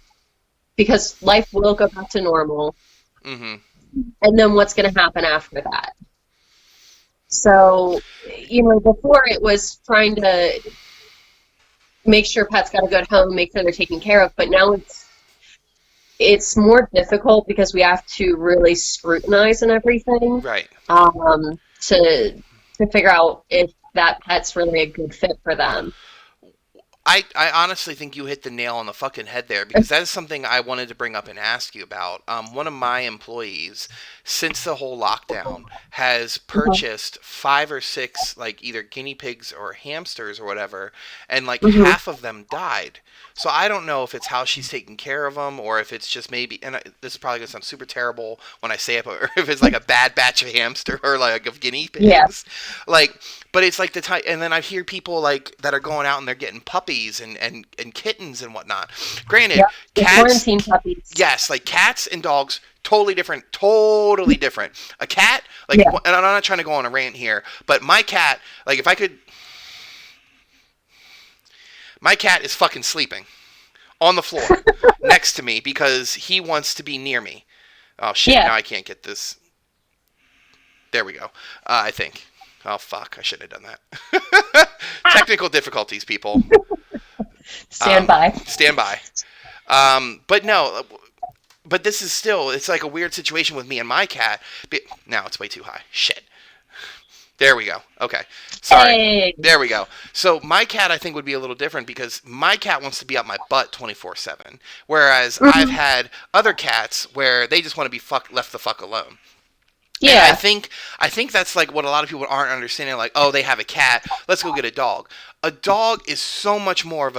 Because life will go back to normal, Mm-hmm. and then what's going to happen after that? So, before it was trying to make sure pets got a good home, make sure they're taken care of, but now it's more difficult because we have to really scrutinize and everything Right. to figure out if that pet's really a good fit for them. I honestly think you hit the nail on the fucking head there, because that is something I wanted to bring up and ask you about. One of my employees, since the whole lockdown, has purchased 5 or 6 like either guinea pigs or hamsters or whatever, and like Mm-hmm. half of them died. So I don't know if it's how she's taking care of them, or if it's just maybe. And this is probably gonna sound super terrible when I say it, but if it's like a bad batch of hamster or like of guinea Yeah, pigs, like. But it's like the time, and then I hear people like that are going out and they're getting puppies and kittens and whatnot. Granted, yeah. The cats, quarantine puppies. yes, like cats and dogs, totally different, totally different. A cat, like, Yeah, and I'm not trying to go on a rant here, but my cat, like, if I could, my cat is fucking sleeping on the floor next to me because he wants to be near me. Oh shit! yeah. Now I can't get this. There we go. I think. Oh fuck! I shouldn't have done that. Technical difficulties, people. Stand by. Stand by. But no. But this is still. It's like a weird situation with me and my cat. Now it's way too high. Shit. There we go. Okay. Sorry. Hey. There we go. So my cat, I think, would be a little different because my cat wants to be up my butt 24/7, whereas I've Hmm. had other cats where they just want to be left the fuck alone. And I Yeah, think I think that's like what a lot of people aren't understanding. Like, oh, they have a cat, let's go get a dog. A dog is so much more of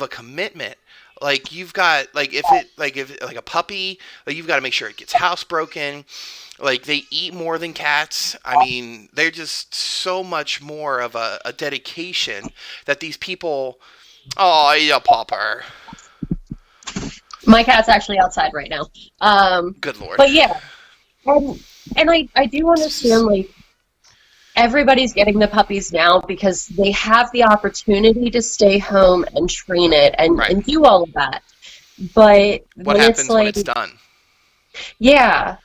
a commitment. Like you've got if like a puppy, like you've got to make sure it gets housebroken. Like they eat more than cats. I mean, they're just so much more of a dedication that these people. Oh, yeah, pauper. my cat's actually outside right now. Good lord. But yeah, and, and I do understand, like, everybody's getting the puppies now because they have the opportunity to stay home and train it Right. and do all of that. But What then it's happens when like, it's done? yeah,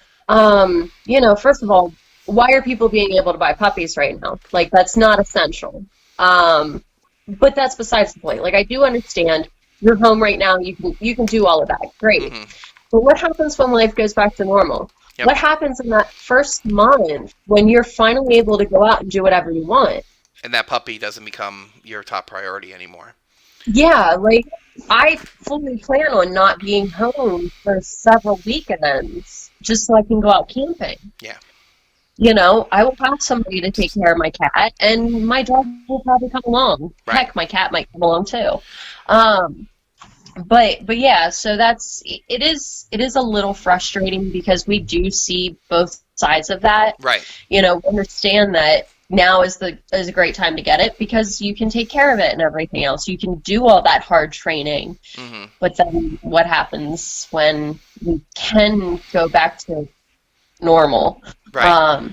first of all, why are people being able to buy puppies right now? Like, that's not essential. Um, but that's besides the point. Like, I do understand you're home right now, you can do all of that. Great. Hmm. But what happens when life goes back to normal? Yep. What happens in that first month when you're finally able to go out and do whatever you want? And that puppy doesn't become your top priority anymore. Yeah, like I fully plan on not being home for several weekends just so I can go out camping. Yeah. I will have somebody to take care of my cat, and my dog will probably come along. Right. Heck, my cat might come along too. Um, but yeah, so it is a little frustrating because we do see both sides of that. Right. Understand that now is a great time to get it because you can take care of it and everything else. You can do all that hard training, Hmm. but then what happens when we can go back to normal. Right. I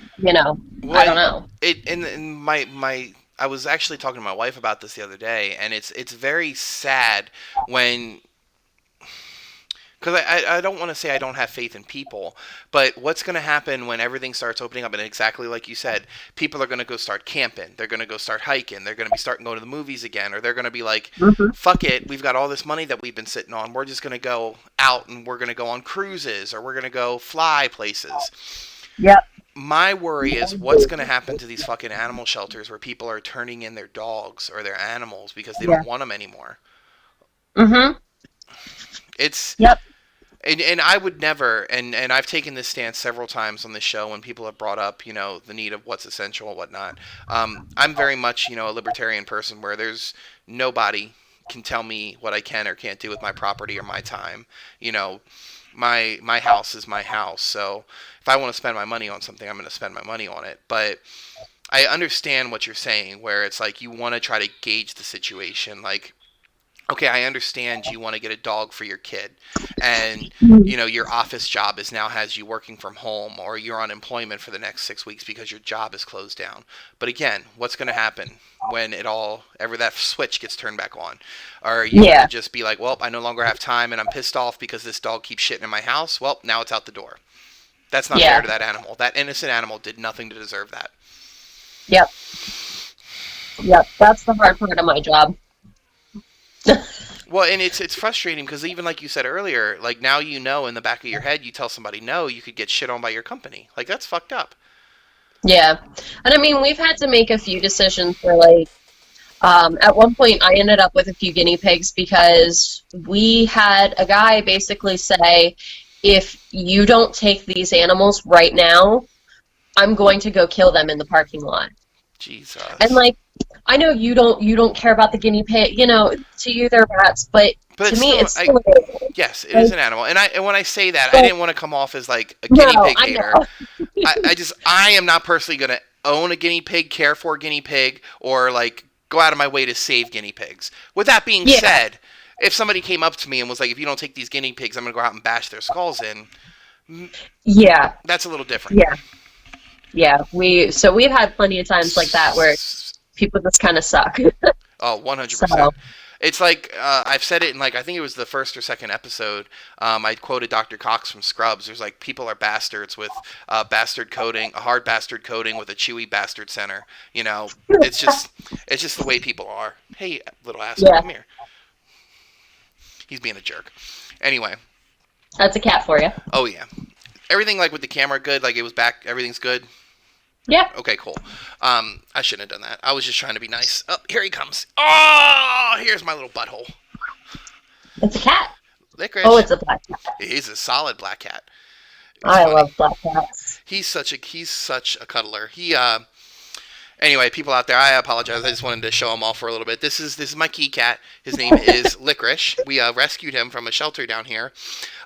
Well, don't know. and my I was actually talking to my wife about this the other day, and it's very sad when, because I don't want to say I don't have faith in people, but what's going to happen when everything starts opening up? And exactly like you said, people are going to go start camping. They're going to go start hiking. They're going to be starting going to the movies again. Or they're going to be like, Hmm. fuck it, we've got all this money that we've been sitting on. We're just going to go out and we're going to go on cruises or we're going to go fly places. Yep. My worry is what's going to happen to these fucking animal shelters where people are turning in their dogs or their animals because they Yeah. don't want them anymore. Hmm. It's Yep. and I would never, and I've taken this stance several times on the show when people have brought up, the need of what's essential and whatnot. I'm very much, a libertarian person where there's nobody can tell me what I can or can't do with my property or my time. You know, my house is my house, so if I want to spend my money on something, I'm going to spend my money on it. But I understand what you're saying, where it's like you want to try to gauge the situation, like, okay, I understand you want to get a dog for your kid, and your office job is now has you working from home, or you're on employment for the next 6 weeks because your job is closed down. But again, what's going to happen when ever that switch gets turned back on? Are you going to Yeah. just be like, well, I no longer have time, and I'm pissed off because this dog keeps shitting in my house? Well, now it's out the door. That's not fair Yeah. to that animal. That innocent animal did nothing to deserve that. Yep. Yep. That's the hard part of my job. Well, and it's frustrating because even like you said earlier, like now in the back of your head, you tell somebody no, you could get shit on by your company. Like that's fucked up. Yeah. And I mean, we've had to make a few decisions where, like, at one point, I ended up with a few guinea pigs because we had a guy basically say, if you don't take these animals right now, I'm going to go kill them in the parking lot. And Jesus. like, I know you don't care about the guinea pig, to you they're rats, but But to it's me still, it's still an animal. yes, it is Like, an animal, and when I say that, I but didn't want to come off as like a guinea no, pig I hater. know. I am not personally gonna own a guinea pig, care for a guinea pig, or like go out of my way to save guinea pigs. With that being Yeah, said, if somebody came up to me and was like, if you don't take these guinea pigs, I'm gonna go out and bash their skulls in. yeah, That's a little different. yeah, yeah. We've had plenty of times like that where people just kind of suck. Oh, So 100%. It's like I've said it in like I think it was the first or second episode. I quoted Dr. Cox from Scrubs. There's like people are bastards with bastard coating, a hard bastard coating with a chewy bastard center. It's just the way people are. Hey, little asshole, yeah, come here. He's being a jerk. Anyway, that's a cat for you. oh yeah, everything like with the camera good. Like it was back. Everything's good. Yeah, Okay, cool. I shouldn't have done that. I was just trying to be nice. Oh, here he comes. Oh, here's my little butthole. it's a cat. Oh, Licorice. it's a black cat. He's a solid black cat. It's I funny. love black cats. He's such a cuddler. Anyway, people out there, I apologize. I just wanted to show him off for a little bit. This is my key cat. His name is Licorice. We rescued him from a shelter down here.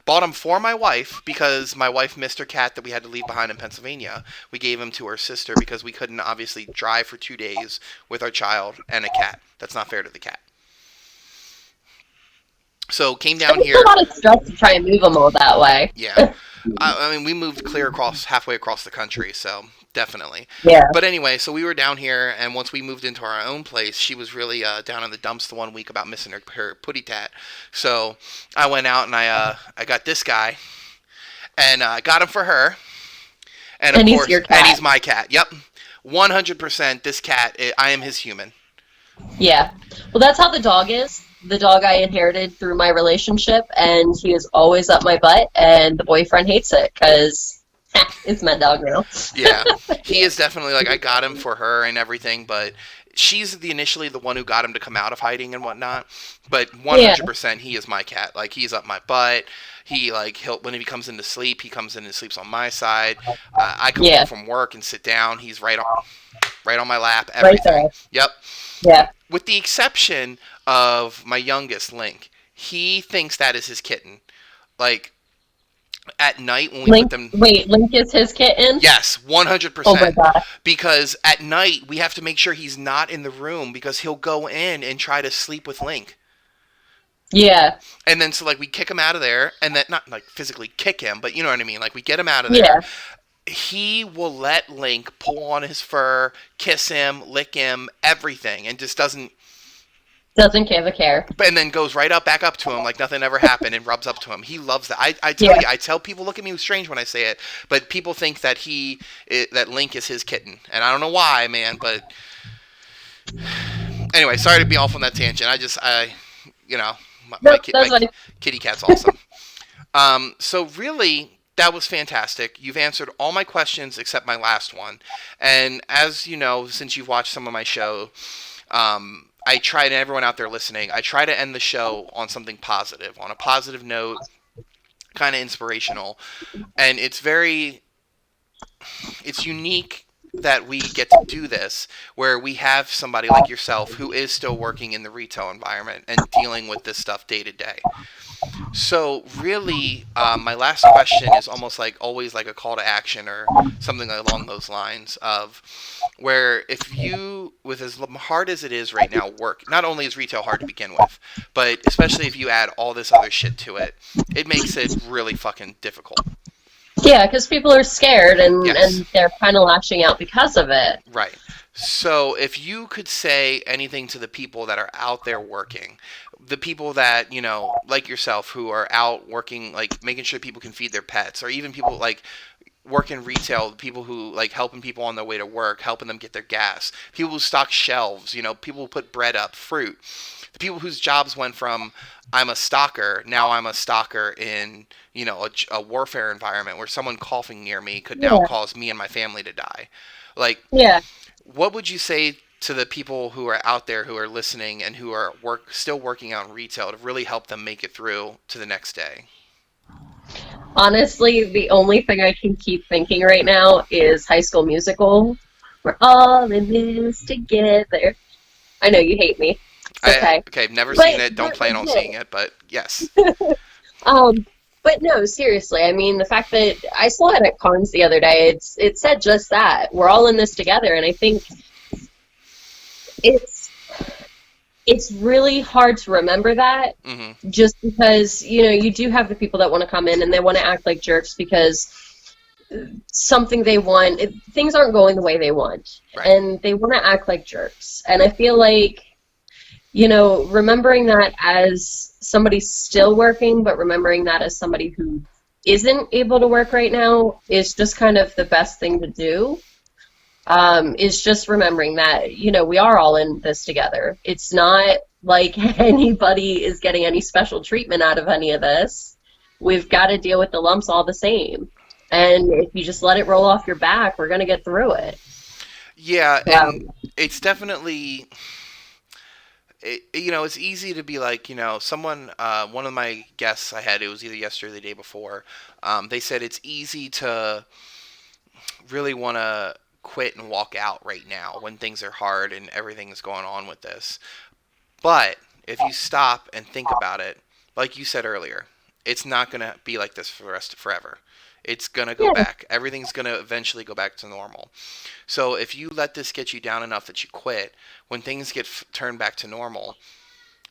Bought him for my wife because my wife missed her cat that we had to leave behind in Pennsylvania. We gave him to her sister because we couldn't obviously drive for 2 days with our child and a cat. That's not fair to the cat. So came down It's a here. lot of stress to try and move them all that way. Yeah. I mean, we moved halfway across the country, so definitely. Yeah. But anyway, so we were down here, and once we moved into our own place, she was really down in the dumps the one week about missing her putty tat. So I went out and I got this guy, and I got him for her, and of And he's course, your and cat. he's my cat. Yep, 100%. This cat, I am his human. Yeah. Well, that's how the dog is. The dog I inherited through my relationship, and he is always up my butt, and the boyfriend hates it because it's my dog now. Yeah, he is definitely like I got him for her and everything, but she's initially the one who got him to come out of hiding and whatnot. But Yeah. 100%, he is my cat. Like he's up my butt. He'll when he comes into sleep, he comes in and sleeps on my side. I come Yeah. home from work and sit down. He's right on my lap. Right Everything. there. Yep. Yeah. With the exception of my youngest Link, he thinks that is his kitten. Like at night when we put Link. them. Wait, Link is his kitten? Yes, Oh my 100%. god. Because at night we have to make sure he's not in the room because he'll go in and try to sleep with Link. Yeah. And then so like we kick him out of there and then not like physically kick him, but you know what I mean? Like we get him out of Yeah. there he will let Link pull on his fur, kiss him, lick him, everything, and just doesn't. Doesn't give a care. And then goes right up, back up to him like nothing ever happened, and rubs up to him. He loves that. I tell Yeah. you, I tell people, look at me strange when I say it, but people think that that Link is his kitten, and I don't know why, man. But anyway, sorry to be off on that tangent. You know, Nope, that's my funny. kitty cat's awesome. So really, that was fantastic. You've answered all my questions except my last one. And as you know, since you've watched some of my show, I try, and everyone out there listening, I try to end the show on something positive, on a positive note, kind of inspirational. And it's unique that we get to do this, where we have somebody like yourself who is still working in the retail environment and dealing with this stuff day to day. So really, my last question is almost like always like a call to action or something along those lines of where if you, with as hard as it is right now, work, not only is retail hard to begin with, but especially if you add all this other shit to it, it makes it really fucking difficult. Yeah, because people are scared and, Yes. and they're kind of lashing out because of it. Right. So if you could say anything to the people that are out there working, the people that, like yourself, who are out working, like making sure people can feed their pets, or even people like work in retail, people who like helping people on their way to work, helping them get their gas, people who stock shelves, people who put bread up, fruit, the people whose jobs went from I'm a stalker, now I'm a stalker in, a warfare environment where someone coughing near me could now Yeah. cause me and my family to die. Like, Yeah. what would you say to the people who are out there who are listening and who are still working out in retail to really help them make it through to the next day? Honestly, the only thing I can keep thinking right now is High School Musical. We're all in this together. I know you hate me. It's okay. Okay, never But seen it. Don't plan on seeing it, but yes. Um, but no, seriously, I mean, the fact that I saw it at cons the other day, it said just that. We're all in this together, and I think it's it's really hard to remember that Mm-hmm. just because, you do have the people that want to come in and they want to act like jerks because something they want, things aren't going the way they want, Right. and they want to act like jerks. And I feel like, remembering that as somebody still working, but remembering that as somebody who isn't able to work right now is just kind of the best thing to do. Is just remembering that, we are all in this together. It's not like anybody is getting any special treatment out of any of this. We've got to deal with the lumps all the same. And if you just let it roll off your back, we're going to get through it. Yeah, Um, and it's definitely, it's easy to be like, someone, one of my guests I had, it was either yesterday or the day before, they said it's easy to really want to quit and walk out right now when things are hard and everything's going on with this. But if you stop and think about it, like you said earlier, it's not going to be like this for the rest of forever. It's going to go yeah, back. Everything's going to eventually go back to normal. So if you let this get you down enough that you quit, when things get turned back to normal,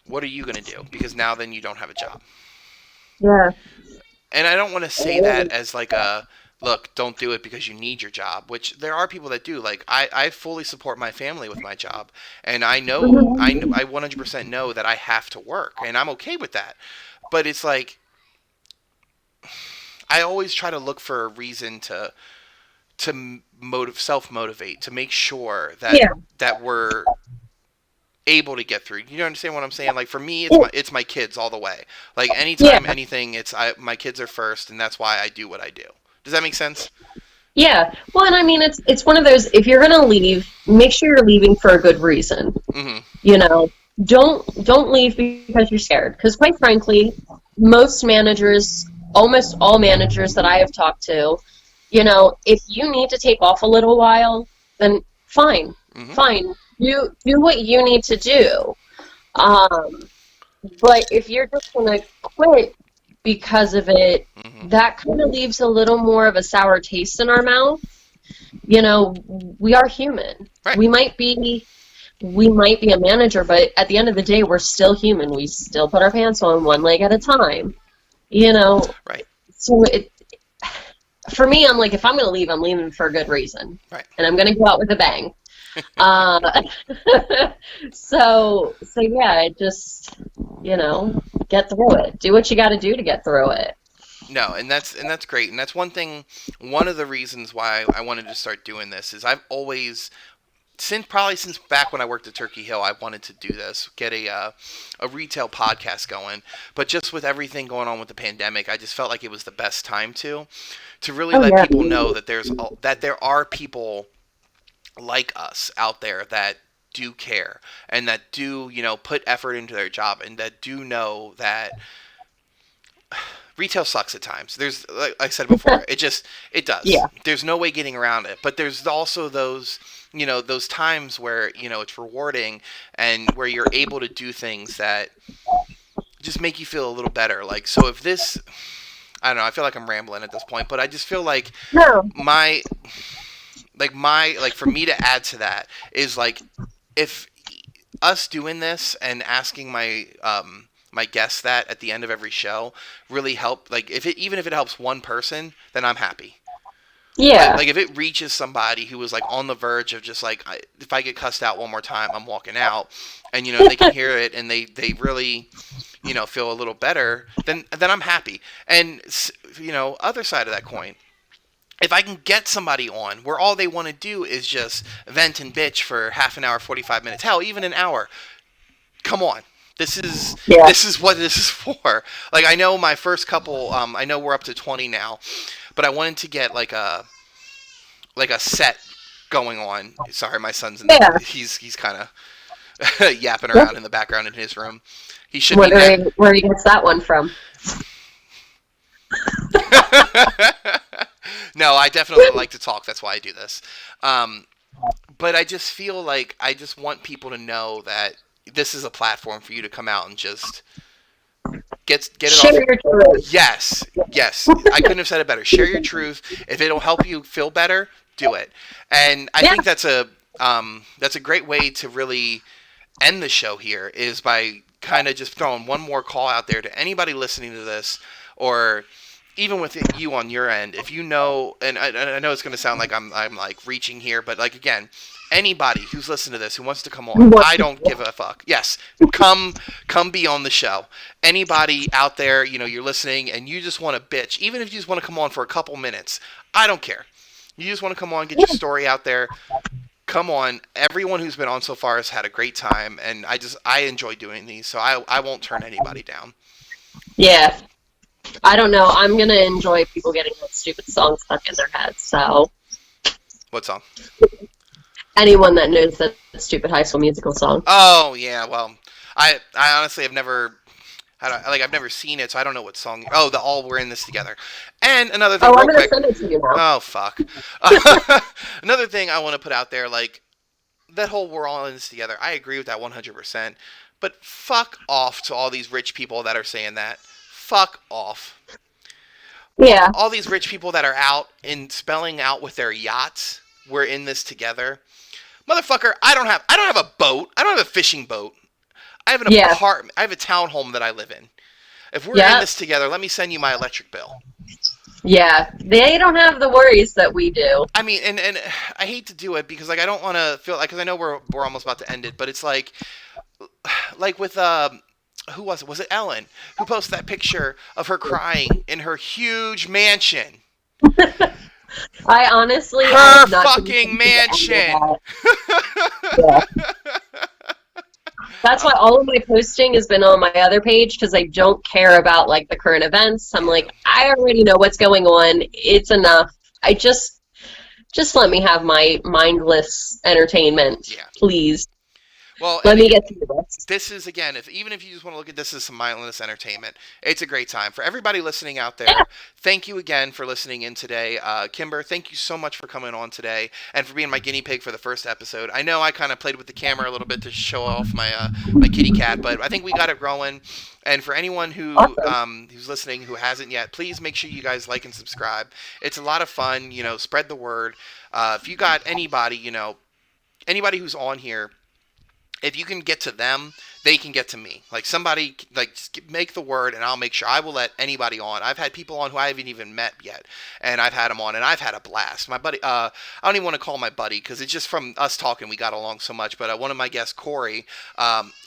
what are you going to do? Because now then you don't have a job. yeah, And I don't want to say that as like a, look, don't do it because you need your job, which there are people that do. Like I fully support my family with my job, and I 100% know that I have to work, and I'm okay with that. But it's like I always try to look for a reason to self motivate, to make sure that yeah, that we're able to get through. You understand what I'm saying? Like for me, yeah, it's my kids all the way. Like yeah. anytime anything, my kids are first, and that's why I do what I do. Does that make sense? Yeah. Well, and I mean, it's one of those. If you're gonna leave, make sure you're leaving for a good reason. Mm-hmm. You know, don't leave because you're scared. Because quite frankly, most managers, almost all managers that I have talked to, if you need to take off a little while, then fine, Mm-hmm. fine. Do what you need to do. Um, but if you're just gonna quit because of it, Mm-hmm. that kind of leaves a little more of a sour taste in our mouth. We are human. Right. We might be a manager, but at the end of the day, we're still human. We still put our pants on one leg at a time. You know, Right. so for me, I'm like, if I'm going to leave, I'm leaving for a good reason, Right. and I'm going to go out with a bang. Uh, so yeah, it just, get through it. Do what you got to do to get through it. No, and that's great, and that's one thing. One of the reasons why I wanted to start doing this is I've always, since back when I worked at Turkey Hill, I wanted to do this, get a retail podcast going. But just with everything going on with the pandemic, I just felt like it was the best time to really Oh let yeah, people know that there are people like us out there that do care and that do put effort into their job and that do know that retail sucks at times. There's, like I said before, it does. yeah, There's no way getting around it. But there's also those times where it's rewarding and where you're able to do things that just make you feel a little better. Like, so if this, I don't know, I feel like I'm rambling at this point, but I just feel like no, my like for me to add to that is like, if us doing this and asking my guests that at the end of every show really help, like, even if it helps one person, then I'm happy. like yeah, like if it reaches somebody who was like on the verge of just like, if I get cussed out one more time, I'm walking out, and they can hear it and they really feel a little better, then I'm happy. And other side of that coin, if I can get somebody on where all they want to do is just vent and bitch for half an hour, 45 minutes, hell, even an hour, come on. This is yeah. this is what this is for. Like, I know my first couple, I know we're up to 20 now, but I wanted to get like a set going on. Sorry, my son's Yeah. he's kind of yapping around in the background in his room. He should be Wondering where he gets that one from. No, I definitely like to talk. That's why I do this. Um, but I just feel like I just want people to know that this is a platform for you to come out and just get it Share off. your truth. Yes, yes. I couldn't have said it better. Share your truth. If it'll help you feel better, do it. And I Yeah. think that's a great way to really end the show here, is by kind of just throwing one more call out there to anybody listening to this, or even with you on your end, if you know, and I know it's going to sound like I'm like reaching here, but like, again, anybody who's listening to this who wants to come on, What- I don't give a fuck. Yes, come be on the show. Anybody out there, you're listening and you just want to bitch, even if you just want to come on for a couple minutes, I don't care. You just want to come on, get your story out there. Come on. Everyone who's been on so far has had a great time, and I enjoy doing these, so I won't turn anybody down. Yeah. I don't know. I'm gonna enjoy people getting that stupid song stuck in their heads. So What song? anyone that knows that stupid High School Musical song. Oh yeah, well, I honestly have never I've never seen it, so I don't know what song. Oh, the All We're in This Together. And another thing, Oh, I'm real gonna quick. send it to you now. Oh fuck. Another thing I want to put out there, like, that whole "we're all in this together." I agree with that 100%. But fuck off to all these rich people that are saying that. Fuck off. Yeah. All these rich people that are out and spelling out with their yachts, "We're in this together." Motherfucker, I don't have a boat. I don't have a fishing boat. I have an Yeah. apartment. I have a townhome that I live in. If we're in Yeah. this together, let me send you my electric bill. Yeah. They don't have the worries that we do. I mean, and I hate to do it because, like, I don't want to feel like, because I know we're almost about to end it, but it's like with who was it? Was it Ellen who posted that picture of her crying in her huge mansion? I honestly Her have not fucking mansion. Yeah. That's why all of my posting has been on my other page, because I don't care about like the current events. I'm like, I already know what's going on. It's enough. I just let me have my mindless entertainment, Yeah. please. Well, Let me get through this. this is, again, even if you just want to look at this as some mindless entertainment, it's a great time for everybody listening out there. Yeah. Thank you again for listening in today. Kimber, thank you so much for coming on today and for being my guinea pig for the first episode. I know I kind of played with the camera a little bit to show off my kitty cat, but I think we got it growing. And for anyone Awesome. who's listening who hasn't yet, please make sure you guys like and subscribe. It's a lot of fun. Spread the word. If you got anybody, anybody who's on here, if you can get to them, they can get to me. Like somebody, like just make the word, and I'll make sure I will let anybody on. I've had people on who I haven't even met yet, and I've had them on, and I've had a blast. My buddy, I don't even want to call my buddy because it's just from us talking, we got along so much. But one of my guests, Corey,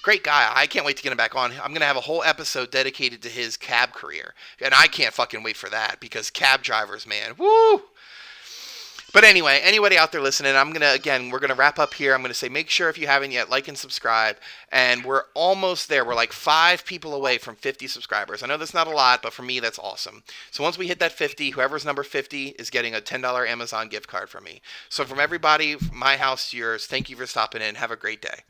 great guy. I can't wait to get him back on. I'm gonna have a whole episode dedicated to his cab career, and I can't fucking wait for that because cab drivers, man, woo! But anyway, anybody out there listening, we're gonna wrap up here. I'm gonna say, make sure if you haven't yet, like and subscribe. And we're almost there. We're like 5 people away from 50 subscribers. I know that's not a lot, but for me, that's awesome. So once we hit that 50, whoever's number 50 is getting a $10 Amazon gift card from me. So from everybody, from my house to yours, thank you for stopping in. Have a great day.